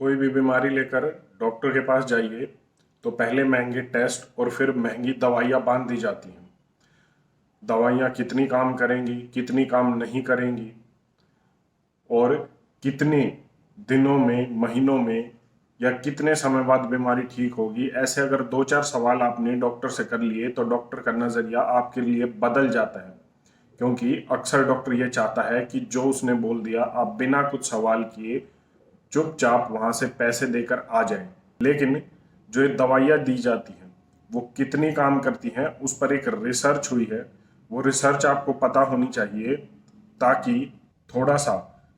कोई भी बीमारी लेकर डॉक्टर के पास जाइए तो पहले महंगे टेस्ट और फिर महंगी दवाइयाँ बांध दी जाती हैं। दवाइयाँ कितनी काम करेंगी, कितनी काम नहीं करेंगी और कितने दिनों में, महीनों में या कितने समय बाद बीमारी ठीक होगी, ऐसे अगर दो चार सवाल आपने डॉक्टर से कर लिए तो डॉक्टर का नज़रिया आपके लिए बदल जाता है। क्योंकि अक्सर डॉक्टर ये चाहता है कि जो उसने बोल दिया आप बिना कुछ सवाल किए चुपचाप वहां से पैसे देकर आ जाएं। लेकिन जो ये दवाइयाँ दी जाती हैं वो कितनी काम करती हैं उस पर एक रिसर्च हुई है। वो रिसर्च आपको पता होनी चाहिए ताकि थोड़ा सा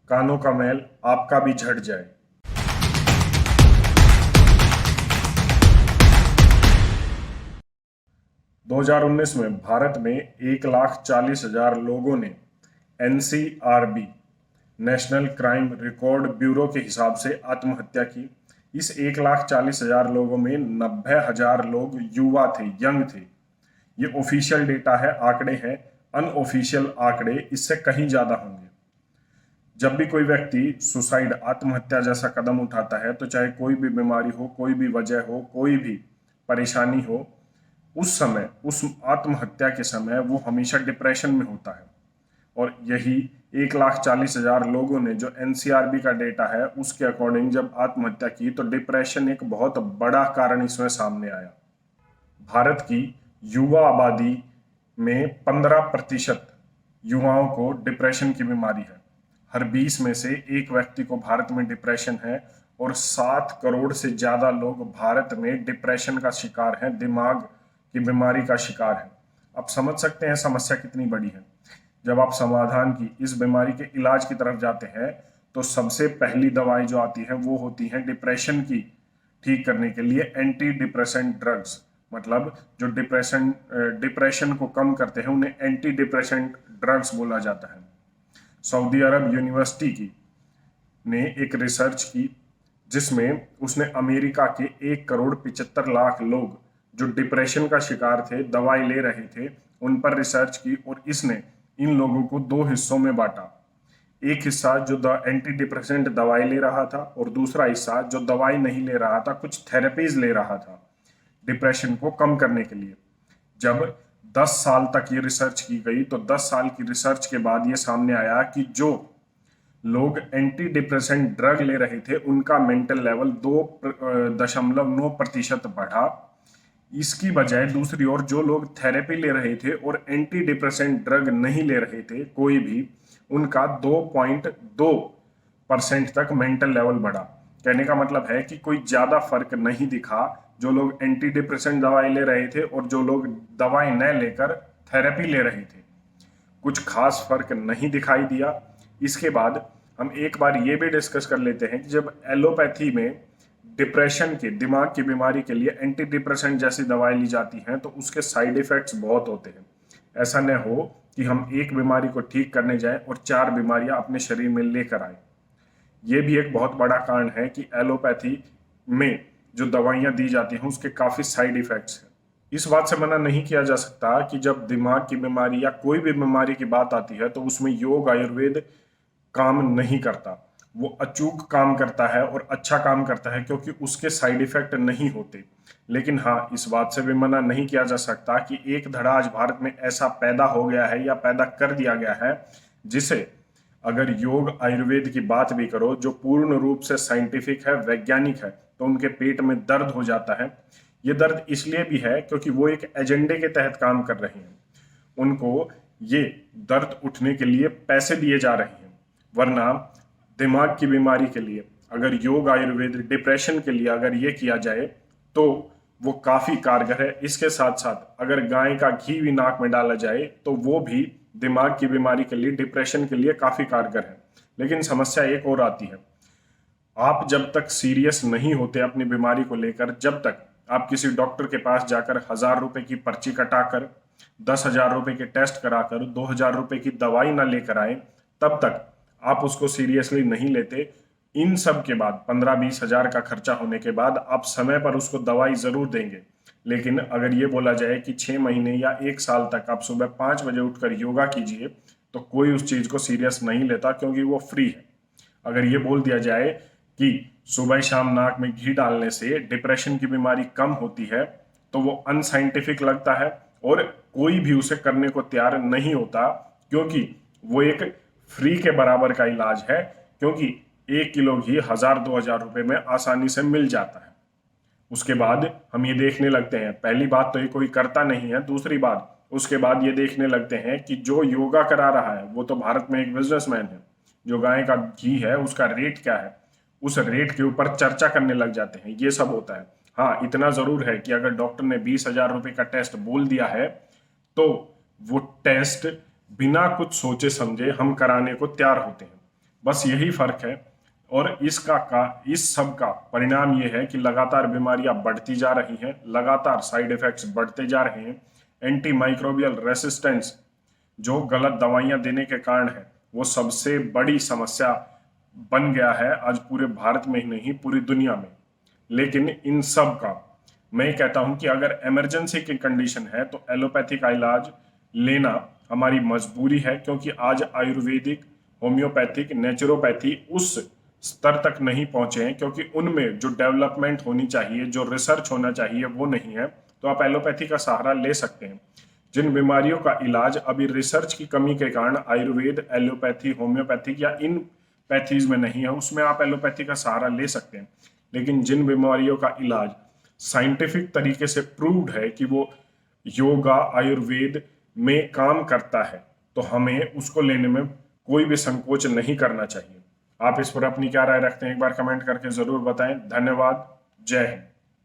कानों का मैल आपका भी झड़ जाए। 2019 में भारत में 1,40,000 लोगों ने NCRB national crime record bureau के हिसाब से आत्महत्या की। इस 1,40,000 लोगों में 90,000 लोग युवा थे, यंग थे। ये ऑफिशियल डेटा है, आंकड़े हैं। अनऑफिशियल आंकड़े इससे कहीं ज्यादा होंगे। जब भी कोई व्यक्ति सुसाइड, आत्महत्या जैसा कदम उठाता है तो चाहे कोई भी बीमारी हो, कोई भी वजह हो, कोई भी परेशानी हो, उस समय, उस आत्महत्या के समय वो हमेशा डिप्रेशन में होता है। और यही 1,40,000 लोगों ने, जो NCRB का डेटा है उसके अकॉर्डिंग जब आत्महत्या की तो डिप्रेशन एक बहुत बड़ा कारण इसमें सामने आया। भारत की युवा आबादी में 15% युवाओं को डिप्रेशन की बीमारी है। हर 20 में से एक व्यक्ति को भारत में डिप्रेशन है और 7 करोड़ से ज्यादा लोग भारत में डिप्रेशन का शिकार हैं, दिमाग की बीमारी का शिकार हैं। आप समझ सकते हैं समस्या कितनी बड़ी है। जब आप समाधान की, इस बीमारी के इलाज की तरफ जाते हैं तो सबसे पहली दवाई जो आती है वो होती है डिप्रेशन की ठीक करने के लिए एंटी डिप्रेसेंट ड्रग्स। मतलब जो डिप्रेशन को कम करते हैं उन्हें एंटी डिप्रेसेंट ड्रग्स बोला जाता है। सऊदी अरब यूनिवर्सिटी की ने एक रिसर्च की जिसमें उसने अमेरिका के 1,75,00,000 लोग जो डिप्रेशन का शिकार थे, दवाई ले रहे थे, उन पर रिसर्च की और इसने इन लोगों को 2 हिस्सों में बांटा। एक हिस्सा जो एंटी डिप्रेसेंट दवाई ले रहा था और दूसरा हिस्सा जो दवाई नहीं ले रहा था, कुछ थेरेपीज ले रहा था डिप्रेशन को कम करने के लिए। जब 10 साल तक ये रिसर्च की गई तो 10 साल की रिसर्च के बाद ये सामने आया कि जो लोग एंटी डिप्रेसेंट ड्रग ले रहे थे उनका मेंटल लेवल 2.9% बढ़ा। इसकी बजाय दूसरी ओर जो लोग थेरेपी ले रहे थे और एंटी डिप्रेसेंट ड्रग नहीं ले रहे थे कोई भी, उनका 2.2% तक मेंटल लेवल बढ़ा। कहने का मतलब है कि कोई ज्यादा फर्क नहीं दिखा जो लोग एंटी डिप्रेसेंट दवाई ले रहे थे और जो लोग दवाई न लेकर थेरेपी ले रहे थे। कुछ खास फर्क नहीं दिखाई दिया। इसके बाद हम एक बार ये भी डिस्कस कर लेते हैं कि जब एलोपैथी में डिप्रेशन के, दिमाग की बीमारी के लिए एंटी डिप्रेसेंट जैसी दवाई ली जाती हैं तो उसके साइड इफेक्ट्स बहुत होते हैं। ऐसा न हो कि हम एक बीमारी को ठीक करने जाएं और 4 बीमारियां अपने शरीर में लेकर आए। ये भी एक बहुत बड़ा कारण है कि एलोपैथी में जो दवाइयां दी जाती हैं उसके काफी साइड इफेक्ट्स हैं। इस बात से मना नहीं किया जा सकता कि जब दिमाग की बीमारी या कोई भी बीमारी की बात आती है तो उसमें योग, आयुर्वेद काम नहीं करता। वो अचूक काम करता है और अच्छा काम करता है क्योंकि उसके साइड इफेक्ट नहीं होते। लेकिन हाँ, इस बात से भी मना नहीं किया जा सकता कि एक धड़ा आज भारत में ऐसा पैदा हो गया है या पैदा कर दिया गया है जिसे अगर योग, आयुर्वेद की बात भी करो जो पूर्ण रूप से साइंटिफिक है, वैज्ञानिक है, तो उनके पेट में दर्द हो जाता है। ये दर्द इसलिए भी है क्योंकि वो एक एजेंडे के तहत काम कर रहे हैं। उनको ये दर्द उठने के लिए पैसे दिए जा रहे हैं। वरना दिमाग की बीमारी के लिए अगर योग, आयुर्वेद, डिप्रेशन के लिए अगर ये किया जाए तो वो काफी कारगर है। इसके साथ साथ अगर गाय का घी भी नाक में डाला जाए तो वो भी दिमाग की बीमारी के लिए, डिप्रेशन के लिए काफी कारगर है। लेकिन समस्या एक और आती है, आप जब तक सीरियस नहीं होते अपनी बीमारी को लेकर, जब तक आप किसी डॉक्टर के पास जाकर 1,000 रुपए की पर्ची कटाकर, 10,000 रुपए के टेस्ट कराकर, 2,000 रुपए की दवाई ना लेकर आए, तब तक आप उसको सीरियसली नहीं लेते। इन सब के बाद 15-20 हजार का खर्चा होने के बाद आप समय पर उसको दवाई जरूर देंगे। लेकिन अगर ये बोला जाए कि 6 महीने या 1 साल तक आप सुबह 5 बजे उठकर योगा कीजिए तो कोई उस चीज को सीरियस नहीं लेता क्योंकि वो फ्री है। अगर ये बोल दिया जाए कि सुबह शाम नाक में घी डालने से डिप्रेशन की बीमारी कम होती है, तो वो अनसाइंटिफिक लगता है और कोई भी उसे करने को तैयार नहीं होता, क्योंकि वो एक फ्री के बराबर का इलाज है, क्योंकि 1 किलो घी 1000-2000 रुपए में आसानी से मिल जाता है। उसके बाद हम ये देखने लगते हैं, पहली बात तो ये कोई करता नहीं है, दूसरी बात उसके बाद ये देखने लगते हैं कि जो योगा करा रहा है वो तो भारत में एक बिजनेसमैन है, जो गाय का घी है उसका रेट क्या है, उस रेट के ऊपर चर्चा करने लग जाते हैं। ये सब होता है। हाँ, इतना जरूर है कि अगर डॉक्टर ने 20,000 रुपए का टेस्ट बोल दिया है तो वो टेस्ट बिना कुछ सोचे समझे हम कराने को तैयार होते हैं। बस यही फर्क है। और इस सब का परिणाम ये है कि लगातार बीमारियां बढ़ती जा रही हैं, लगातार साइड इफेक्ट्स बढ़ते जा रहे हैं। एंटी माइक्रोबियल रेसिस्टेंस जो गलत दवाइयां देने के कारण है, वो सबसे बड़ी समस्या बन गया है आज पूरे भारत में ही नहीं, पूरी दुनिया में। लेकिन इन सब का मैं कहता हूं कि अगर इमरजेंसी की कंडीशन है तो एलोपैथी का इलाज लेना हमारी मजबूरी है, क्योंकि आज आयुर्वेदिक, होम्योपैथिक, नेचुरोपैथी उस स्तर तक नहीं पहुंचे हैं, क्योंकि उनमें जो डेवलपमेंट होनी चाहिए, जो रिसर्च होना चाहिए, वो नहीं है। तो आप एलोपैथी का सहारा ले सकते हैं। जिन बीमारियों का इलाज अभी रिसर्च की कमी के कारण आयुर्वेद, एलोपैथी, होम्योपैथिक या इन पैथीज में नहीं है, उसमें आप एलोपैथी का सहारा ले सकते हैं। लेकिन जिन बीमारियों का इलाज साइंटिफिक तरीके से प्रूव्ड है कि वो योगा, आयुर्वेद में काम करता है, तो हमें उसको लेने में कोई भी संकोच नहीं करना चाहिए। आप इस पर अपनी क्या राय रखते हैं, एक बार कमेंट करके जरूर बताएं। धन्यवाद। जय हिंद।